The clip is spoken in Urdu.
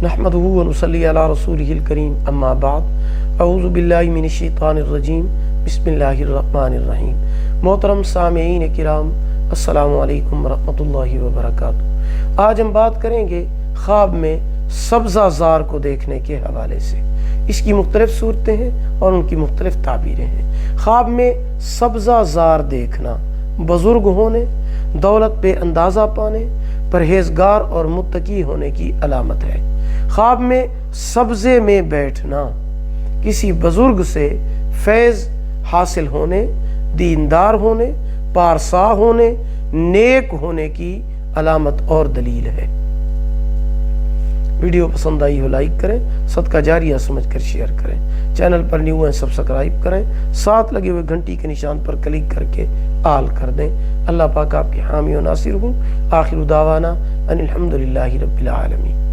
نحمدہ و نصلی علی رسولہ الکریم اما بعد اعوذ باللہ من الشیطان الرجیم بسم اللہ الرحمن الرحیم۔ محترم سامعین کرام، السلام علیکم ورحمۃ اللہ وبرکاتہ۔ آج ہم بات کریں گے خواب میں سبزہ زار کو دیکھنے کے حوالے سے۔ اس کی مختلف صورتیں ہیں اور ان کی مختلف تعبیریں ہیں۔ خواب میں سبزہ زار دیکھنا بزرگ ہونے، دولت پہ اندازہ پانے، پرہیزگار اور متقی ہونے کی علامت ہے۔ خواب میں سبزے میں بیٹھنا کسی بزرگ سے فیض حاصل ہونے، دیندار ہونے، پارسا ہونے، نیک ہونے کی علامت اور دلیل ہے۔ ویڈیو پسند آئی ہو لائک کریں، صدقہ جاریہ سمجھ کر شیئر کریں، چینل پر نیو ہیں سبسکرائب کریں، ساتھ لگے ہوئے گھنٹی کے نشان پر کلک کر کے آل کر دیں۔ اللہ پاک آپ کے حامی و ناصر ہوں۔ آخر دعوانا ان الحمدللہ رب العالمین۔